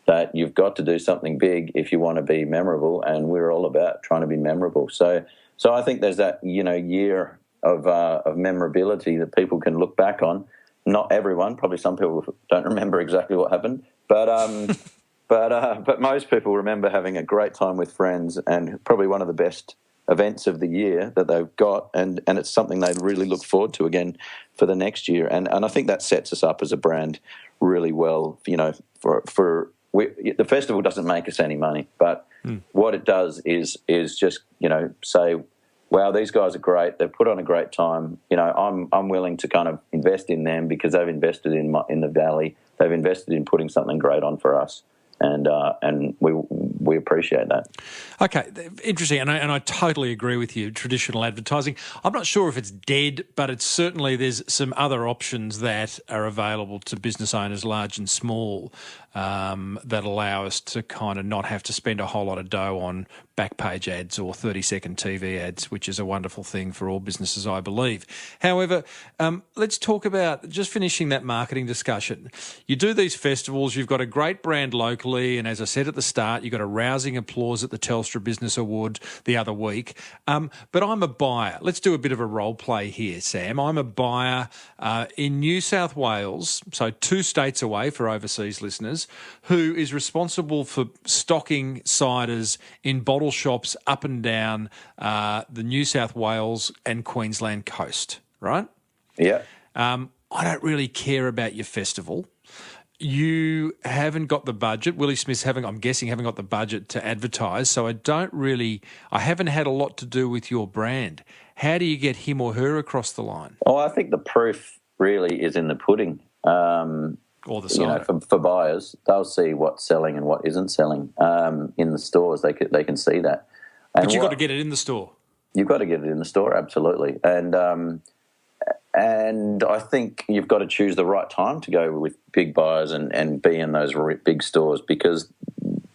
that you've got to do something big if you want to be memorable, and we're all about trying to be memorable. So I think there's that year of memorability that people can look back on. Not everyone, probably some people don't remember exactly what happened, but but most people remember having a great time with friends, and probably one of the best events of the year that they've got, and it's something they really look forward to again for the next year. And I think that sets us up as a brand really well. The festival doesn't make us any money, but what it does is just say, wow, these guys are great. They've put on a great time. I'm willing to kind of invest in them because they've invested in the Valley. They've invested in putting something great on for us. And we appreciate that. Okay, interesting, and I totally agree with you. Traditional advertising, I'm not sure if it's dead, but it's certainly there's some other options that are available to business owners, large and small, that allow us to kind of not have to spend a whole lot of dough on back page ads or 30-second TV ads, which is a wonderful thing for all businesses, I believe. However, let's talk about just finishing that marketing discussion. You do these festivals, you've got a great brand locally, and as I said at the start, you got a rousing applause at the Telstra Business Awards the other week. But I'm a buyer. Let's do a bit of a role play here, Sam. I'm a buyer in New South Wales, so 2 states away for overseas listeners, who is responsible for stocking ciders in bottle shops up and down the New South Wales and Queensland coast, right? Yeah. I don't really care about your festival. You haven't got the budget. Willie Smiths I'm guessing, haven't got the budget to advertise. So I haven't had a lot to do with your brand. How do you get him or her across the line? Oh, I think the proof really is in the pudding. Or the cider. For buyers, they'll see what's selling and what isn't selling in the stores. They can see that. But you've got to get it in the store. You've got to get it in the store, absolutely. And I think you've got to choose the right time to go with big buyers and be in those big stores, because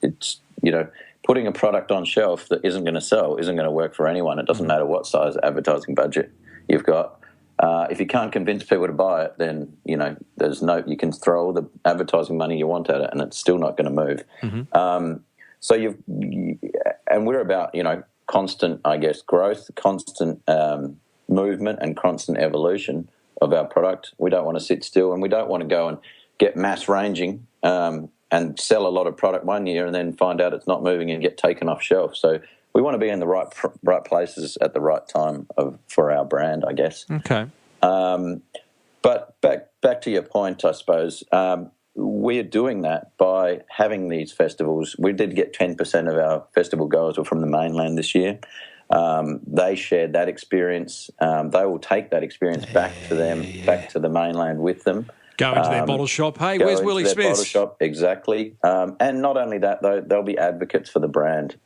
it's, putting a product on shelf that isn't going to sell isn't going to work for anyone. It doesn't matter what size advertising budget you've got. If you can't convince people to buy it, then, you can throw all the advertising money you want at it and it's still not going to move. Mm-hmm. And we're about, constant, I guess, growth, constant movement and constant evolution of our product. We don't want to sit still, and we don't want to go and get mass ranging and sell a lot of product one year and then find out it's not moving and get taken off shelf. So we want to be in the right places at the right time for our brand, I guess. Okay. But back to your point, I suppose, we're doing that by having these festivals. We did get 10% of our festival goers were from the mainland this year. They shared that experience. They will take that experience back to the mainland with them. Go into their bottle shop. Hey, where's Willie Smiths? Bottle shop, exactly. And not only that, though, they'll be advocates for the brand.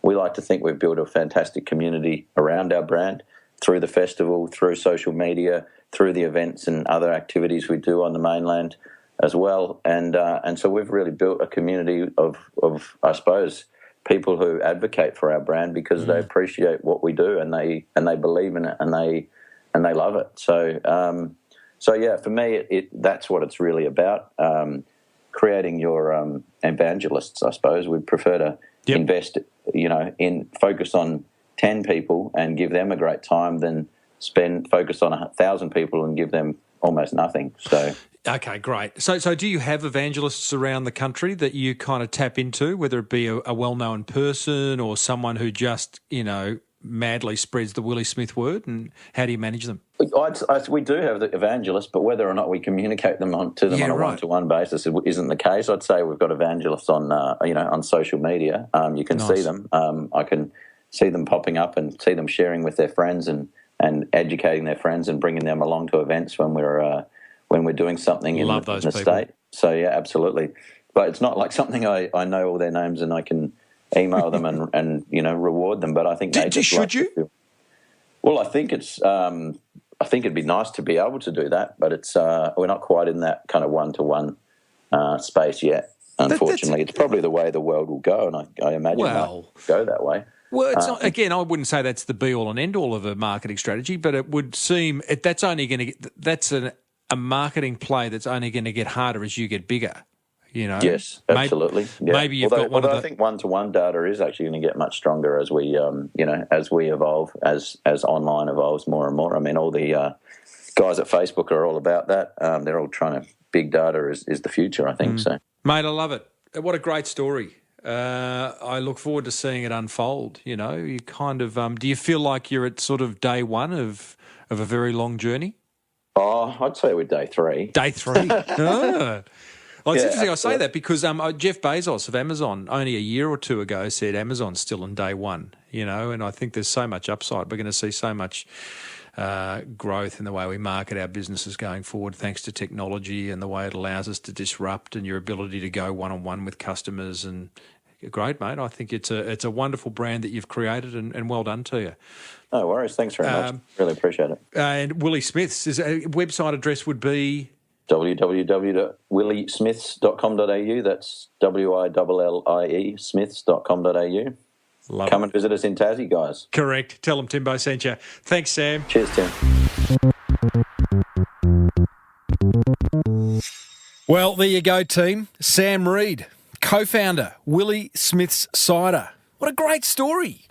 We like to think we've built a fantastic community around our brand through the festival, through social media, through the events and other activities we do on the mainland as well. And so we've really built a community of I suppose, people who advocate for our brand because they appreciate what we do and they believe in it and they love it. So yeah, for me, that's what it's really about. Creating your evangelists, I suppose. We'd prefer to invest, focus on 10 people and give them a great time than focus on 1,000 people and give them almost nothing. So. Okay, great. So do you have evangelists around the country that you kind of tap into, whether it be a well-known person or someone who just, madly spreads the Willie Smith word, and how do you manage them? We do have the evangelists, but whether or not we communicate them on a one-to-one basis isn't the case. I'd say we've got evangelists on social media. You can see them. I can see them popping up and see them sharing with their friends and educating their friends and bringing them along to events when we're doing something in the state. So yeah, absolutely. But it's not like something I know all their names and I can email them and reward them. But I think should you? Well, I think I think it'd be nice to be able to do that, but it's we're not quite in that kind of one-to-one space yet. Unfortunately, it's probably the way the world will go, and I imagine it might go that way. Well, it's not, again, I wouldn't say that's the be-all and end-all of a marketing strategy, but it would seem that's only going to that's a marketing play that's only going to get harder as you get bigger. Yes, absolutely. Maybe you've got one. Although I think one-to-one data is actually going to get much stronger as we, as we evolve, as online evolves more and more. I mean, all the guys at Facebook are all about that. They're all trying to. Big data is the future, I think. So, mate, I love it. What a great story. I look forward to seeing it unfold. You kind of. Do you feel like you're at sort of day one of a very long journey? Oh, I'd say we're day 3. Day 3. Well, it's interesting absolutely. I say that because Jeff Bezos of Amazon only a year or two ago said Amazon's still in day 1, and I think there's so much upside. We're going to see so much growth in the way we market our businesses going forward thanks to technology and the way it allows us to disrupt and your ability to go one-on-one with customers. And great, mate. I think it's a wonderful brand that you've created and well done to you. No worries. Thanks very much. Really appreciate it. And Willie Smiths, website address would be... www.williesmiths.com.au. That's WILLIE Smiths.com.au. Come and visit us in Tassie, guys. Correct. Tell them Timbo sent you. Thanks, Sam. Cheers, Tim. Well, there you go, team. Sam Reid, co-founder, Willie Smiths Cider. What a great story.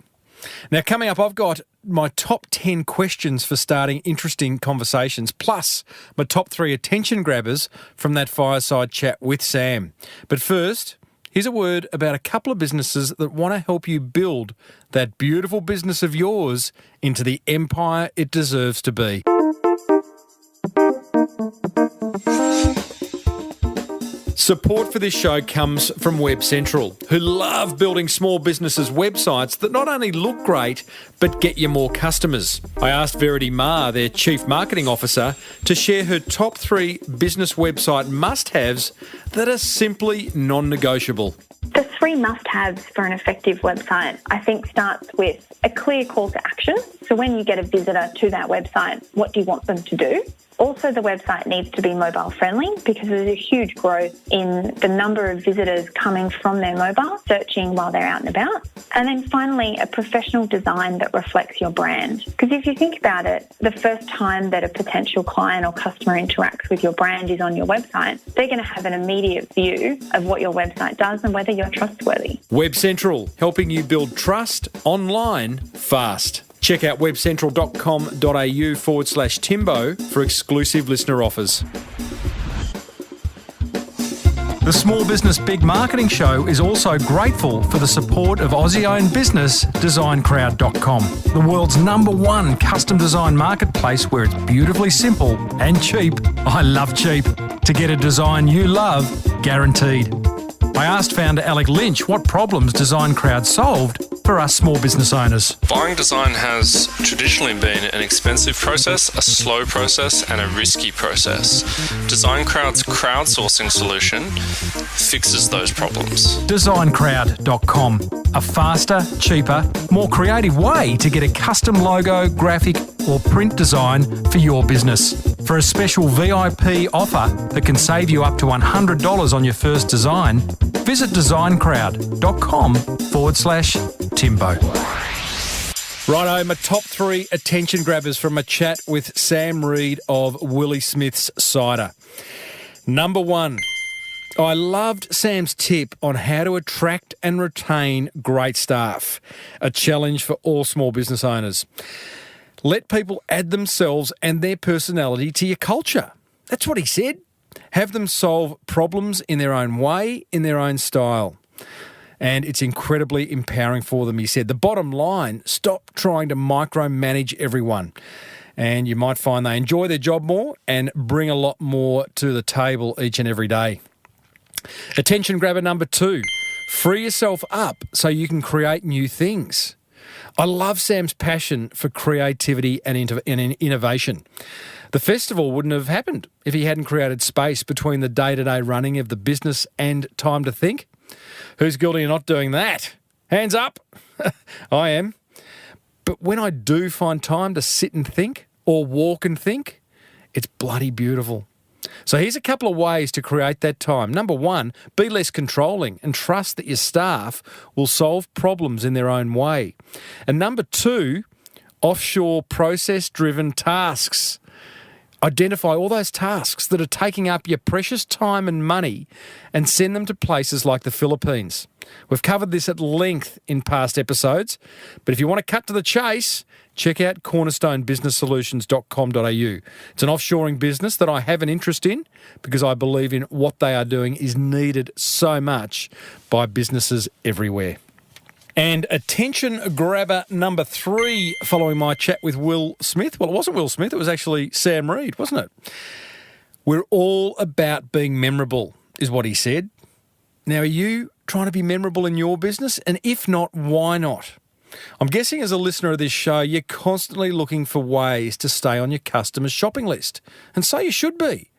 Now, coming up, I've got my top 10 questions for starting interesting conversations, plus my top 3 attention grabbers from that fireside chat with Sam. But first, here's a word about a couple of businesses that want to help you build that beautiful business of yours into the empire it deserves to be. Support for this show comes from Web Central, who love building small businesses' websites that not only look great, but get you more customers. I asked Verity Ma, their Chief Marketing Officer, to share her top 3 business website must-haves that are simply non-negotiable. The 3 must-haves for an effective website, I think, starts with a clear call to action. So when you get a visitor to that website, what do you want them to do? Also, the website needs to be mobile friendly because there's a huge growth in the number of visitors coming from their mobile, searching while they're out and about. And then finally, a professional design that reflects your brand. Because if you think about it, the first time that a potential client or customer interacts with your brand is on your website, they're going to have an immediate view of what your website does and whether you're trustworthy. Web Central, helping you build trust online fast. Check out webcentral.com.au/Timbo for exclusive listener offers. The Small Business Big Marketing Show is also grateful for the support of Aussie-owned business DesignCrowd.com, the world's #1 custom design marketplace where it's beautifully simple and cheap. I love cheap. To get a design you love, guaranteed. I asked founder Alec Lynch what problems Design Crowd solved for us small business owners. Buying design has traditionally been an expensive process, a slow process, and a risky process. Design Crowd's crowdsourcing solution fixes those problems. DesignCrowd.com, a faster, cheaper, more creative way to get a custom logo, graphic, or print design for your business. For a special VIP offer that can save you up to $100 on your first design, visit designcrowd.com/Timbo. Righto, my top 3 attention grabbers from a chat with Sam Reid of Willie Smiths Cider. Number 1, I loved Sam's tip on how to attract and retain great staff, a challenge for all small business owners. Let people add themselves and their personality to your culture. That's what he said. Have them solve problems in their own way, in their own style. And it's incredibly empowering for them, he said. The bottom line, stop trying to micromanage everyone. And you might find they enjoy their job more and bring a lot more to the table each and every day. Attention grabber number 2, free yourself up so you can create new things. I love Sam's passion for creativity and innovation. The festival wouldn't have happened if he hadn't created space between the day-to-day running of the business and time to think. Who's guilty of not doing that? Hands up. I am. But when I do find time to sit and think or walk and think, it's bloody beautiful. So here's a couple of ways to create that time. Number 1, be less controlling and trust that your staff will solve problems in their own way. And number 2, offshore process-driven tasks. Identify all those tasks that are taking up your precious time and money and send them to places like the Philippines. We've covered this at length in past episodes, but if you want to cut to the chase, check out cornerstonebusinesssolutions.com.au. It's an offshoring business that I have an interest in because I believe in what they are doing is needed so much by businesses everywhere. And attention grabber number 3 following my chat with Will Smith. Well, it wasn't Will Smith, it was actually Sam Reid, wasn't it? We're all about being memorable, is what he said. Now, are you trying to be memorable in your business? And if not, why not? I'm guessing as a listener of this show, you're constantly looking for ways to stay on your customer's shopping list. And so you should be.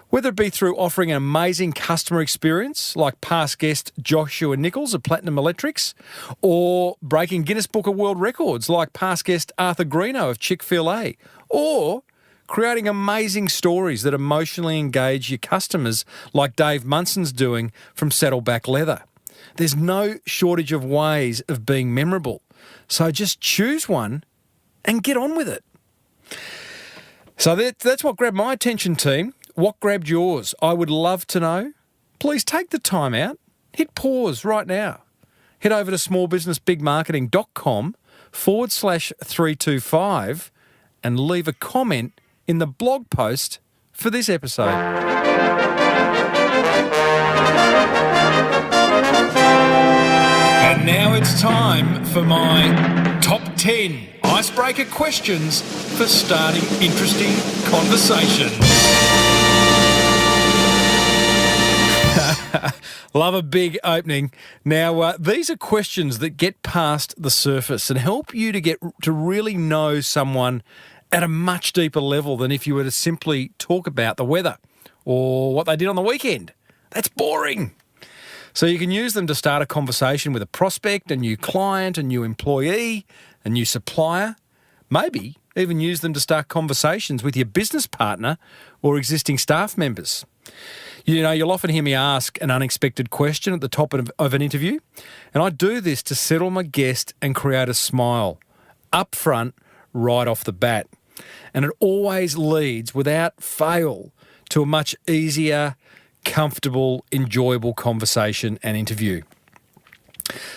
Whether it be through offering an amazing customer experience like past guest Joshua Nichols of Platinum Electrics, or breaking Guinness Book of World Records like past guest Arthur Greeno of Chick-fil-A, or creating amazing stories that emotionally engage your customers like Dave Munson's doing from Saddleback Leather. There's no shortage of ways of being memorable. So just choose one and get on with it. So that's what grabbed my attention, team. What grabbed yours? I would love to know. Please take the time out. Hit pause right now. Head over to smallbusinessbigmarketing.com/325 and leave a comment in the blog post for this episode. And now it's time for my top 10 icebreaker questions for starting interesting conversations. Love a big opening. Now, these are questions that get past the surface and help you to get to really know someone at a much deeper level than if you were to simply talk about the weather or what they did on the weekend. That's boring. So you can use them to start a conversation with a prospect, a new client, a new employee, a new supplier. Maybe even use them to start conversations with your business partner or existing staff members. You know, you'll often hear me ask an unexpected question at the top of an interview, and I do this to settle my guest and create a smile up front right off the bat. And it always leads, without fail, to a much easier, comfortable, enjoyable conversation and interview.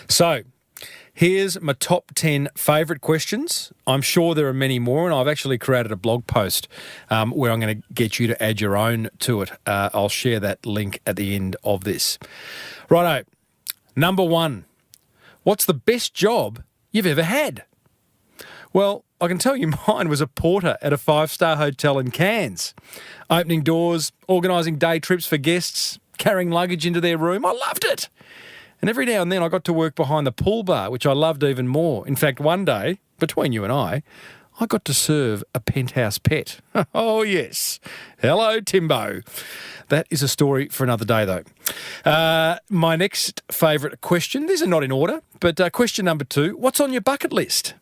So, here's my top 10 favourite questions. I'm sure there are many more, and I've actually created a blog post where I'm going to get you to add your own to it. I'll share that link at the end of this. Righto, number 1. What's the best job you've ever had? Well, I can tell you mine was a porter at a 5-star hotel in Cairns. Opening doors, organising day trips for guests, carrying luggage into their room. I loved it. And every now and then I got to work behind the pool bar, which I loved even more. In fact, one day, between you and I got to serve a penthouse pet. Oh, yes. Hello, Timbo. That is a story for another day, though. My next favourite question, these are not in order, but question number 2, what's on your bucket list?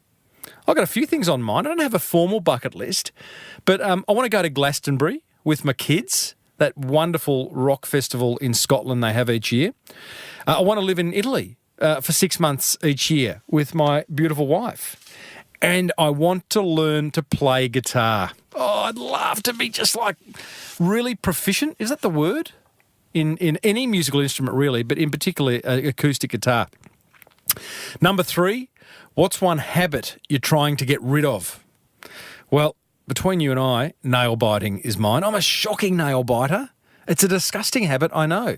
I've got a few things on mine. I don't have a formal bucket list, but I want to go to Glastonbury with my kids, that wonderful rock festival in Scotland they have each year. I want to live in Italy for 6 months each year with my beautiful wife. And I want to learn to play guitar. Oh, I'd love to be just like really proficient. Is that the word? In any musical instrument, really, but in particular acoustic guitar. Number 3, what's one habit you're trying to get rid of? Well, between you and I, nail biting is mine. I'm a shocking nail biter. It's a disgusting habit, I know.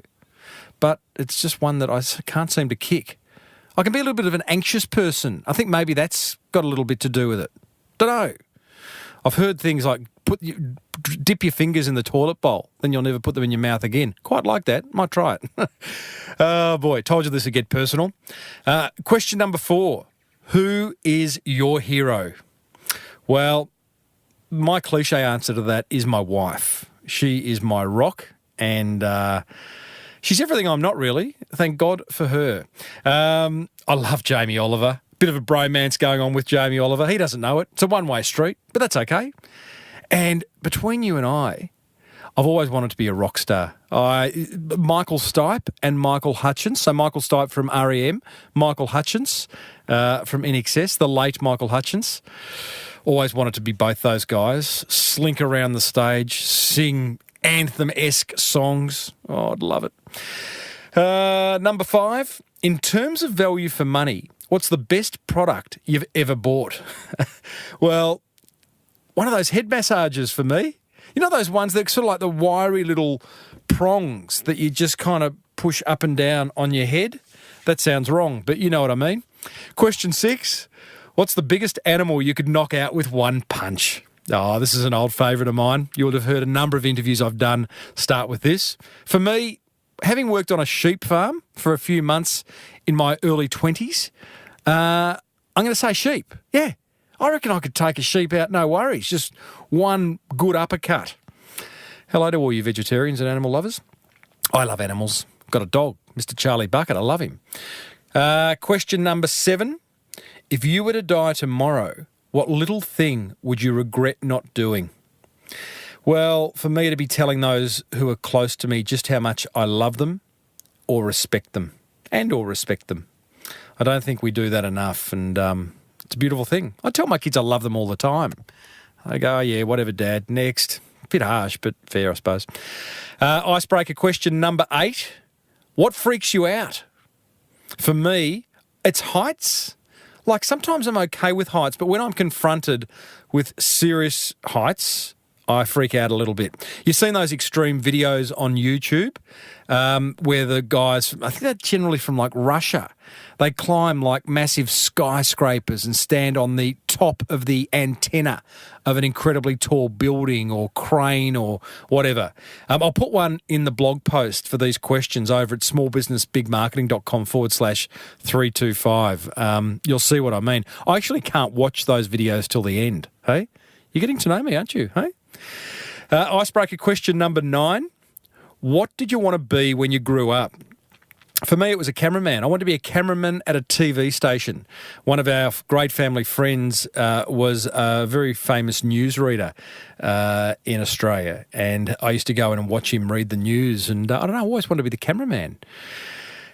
But it's just one that I can't seem to kick. I can be a little bit of an anxious person. I think maybe that's got a little bit to do with it. Don't know. I've heard things like dip your fingers in the toilet bowl, then you'll never put them in your mouth again. Quite like that. Might try it. Oh, boy. Told you this would get personal. Question number 4. Who is your hero? Well, my cliche answer to that is my wife. She is my rock, and she's everything I'm not, really. Thank God for her. I love Jamie Oliver. Bit of a bromance going on with Jamie Oliver. He doesn't know it. It's a one-way street, but that's okay. And between you and I, I've always wanted to be a rock star. Michael Stipe and Michael Hutchence. So Michael Stipe from R.E.M., Michael Hutchence from INXS, the late Michael Hutchence. Always wanted to be both those guys. Slink around the stage, sing anthem-esque songs. Oh, I'd love it. Number 5, in terms of value for money, what's the best product you've ever bought? Well, one of those head massages for me. You know those ones that are sort of like the wiry little prongs that you just kind of push up and down on your head? That sounds wrong, but you know what I mean. Question 6, what's the biggest animal you could knock out with one punch? Oh, this is an old favourite of mine. You'll have heard a number of interviews I've done start with this. For me, having worked on a sheep farm for a few months in my early 20s, I'm going to say sheep. Yeah, I reckon I could take a sheep out, no worries. Just one good uppercut. Hello to all you vegetarians and animal lovers. I love animals. Got a dog, Mr. Charlie Bucket. I love him. Question number 7. If you were to die tomorrow, what little thing would you regret not doing? Well, for me to be telling those who are close to me just how much I love them or respect them. I don't think we do that enough, and it's a beautiful thing. I tell my kids I love them all the time. I go, oh, yeah, whatever, Dad. Next. Bit harsh, but fair, I suppose. Icebreaker question number 8. What freaks you out? For me, it's heights. Like, sometimes I'm okay with heights, but when I'm confronted with serious heights, I freak out a little bit. You've seen those extreme videos on YouTube where the guys, I think they're generally from like Russia, they climb like massive skyscrapers and stand on the top of the antenna of an incredibly tall building or crane or whatever. I'll put one in the blog post for these questions over at smallbusinessbigmarketing.com/325. You'll see what I mean. I actually can't watch those videos till the end. Hey, you're getting to know me, aren't you? Hey. Icebreaker question number 9. What did you want to be when you grew up? For me, it was a cameraman. I wanted to be a cameraman at a TV station. One of our great family friends was a very famous newsreader in Australia, and I used to go in and watch him read the news, and I don't know, I always wanted to be the cameraman.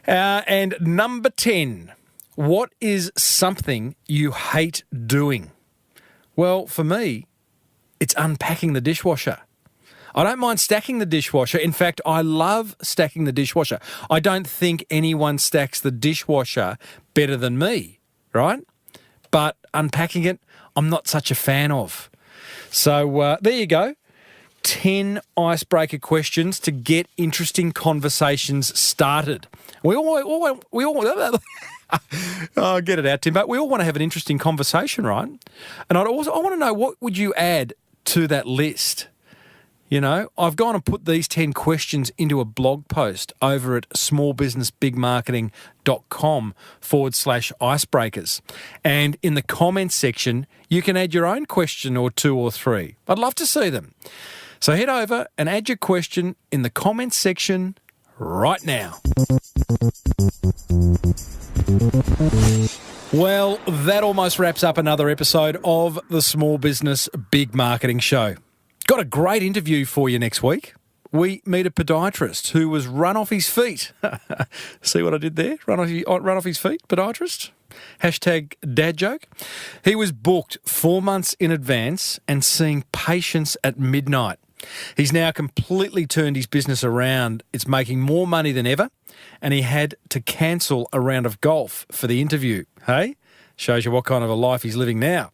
And number 10, what is something you hate doing? Well, for me, it's unpacking the dishwasher. I don't mind stacking the dishwasher. In fact, I love stacking the dishwasher. I don't think anyone stacks the dishwasher better than me, right? But unpacking it, I'm not such a fan of. So there you go. 10 icebreaker questions to get interesting conversations started. We all oh, get it out, Tim. But we all want to have an interesting conversation, right? And I want to know, what would you add to that list? You know, I've gone and put these 10 questions into a blog post over at smallbusinessbigmarketing.com/icebreakers. And in the comments section, you can add your own question or 2 or 3. I'd love to see them. So head over and add your question in the comments section right now. Well, that almost wraps up another episode of the Small Business Big Marketing Show. Got a great interview for you next week. We meet a podiatrist who was run off his feet. See what I did there? Run off his feet, podiatrist. Hashtag dad joke. He was booked 4 months in advance and seeing patients at midnight. He's now completely turned his business around. It's making more money than ever, and he had to cancel a round of golf for the interview. Hey? Shows you what kind of a life he's living now.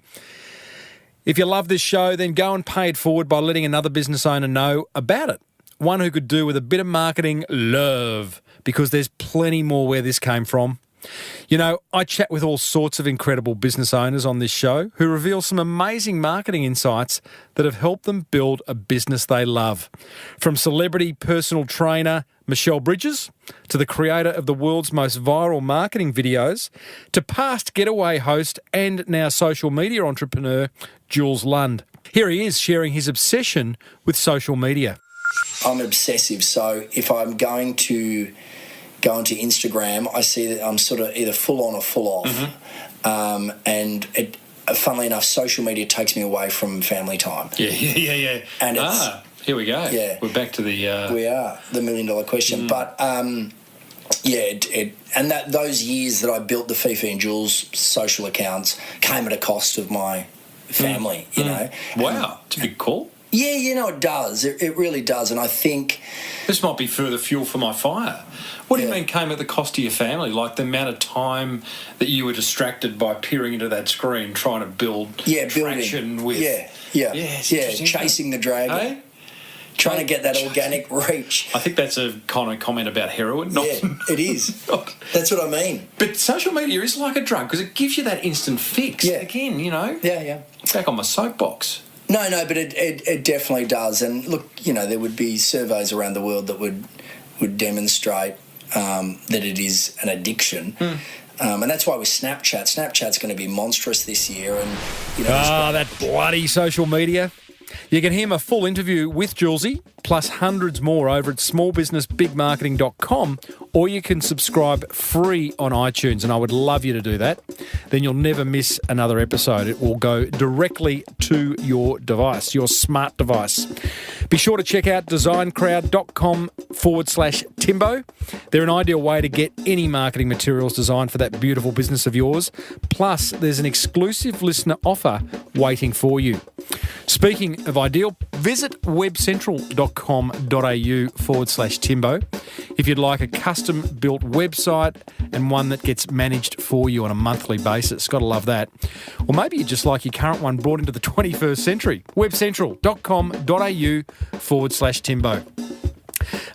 If you love this show, then go and pay it forward by letting another business owner know about it. One who could do with a bit of marketing love, because there's plenty more where this came from. You know, I chat with all sorts of incredible business owners on this show who reveal some amazing marketing insights that have helped them build a business they love. From celebrity personal trainer Michelle Bridges to the creator of the world's most viral marketing videos to past getaway host and now social media entrepreneur Jules Lund. Here he is sharing his obsession with social media. I'm obsessive, so if I'm going to go into Instagram, I see that I'm sort of either full on or full off. Mm-hmm. And it, funnily enough, social media takes me away from family time. Yeah. And here we go. Yeah. We're back to the... We are, the $1 million question. But, and those years that I built the Fifi and Jules social accounts came at a cost of my family, you know. Wow, it's a big call. Yeah, you know, it does. It really does. And I think... This might be further fuel for my fire. What do you mean came at the cost of your family? Like the amount of time that you were distracted by peering into that screen trying to build traction with... chasing the dragon. Hey? Trying to get that organic reach. I think that's a kind of comment about heroin. It is. That's what I mean. But social media is like a drug because it gives you that instant fix. Yeah. Again, you know. Yeah. Back on my soapbox. No, but it definitely does. And look, you know, there would be surveys around the world that would demonstrate that it is an addiction. And that's why with Snapchat's going to be monstrous this year. And you know, that bloody social media. You can hear my full interview with Julesy, plus hundreds more over at smallbusinessbigmarketing.com, or you can subscribe free on iTunes, and I would love you to do that. Then you'll never miss another episode. It will go directly to your device, your smart device. Be sure to check out designcrowd.com/Timbo. They're an ideal way to get any marketing materials designed for that beautiful business of yours. Plus, there's an exclusive listener offer waiting for you. Speaking of ideal, visit webcentral.com.au/Timbo if you'd like a custom-built website and one that gets managed for you on a monthly basis. Got to love that. Or maybe you just like your current one brought into the 21st century. webcentral.com.au/Timbo.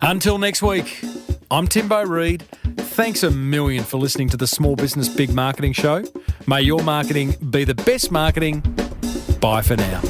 Until next week, I'm Timbo Reid. Thanks a million for listening to the Small Business Big Marketing Show. May your marketing be the best marketing. Bye for now.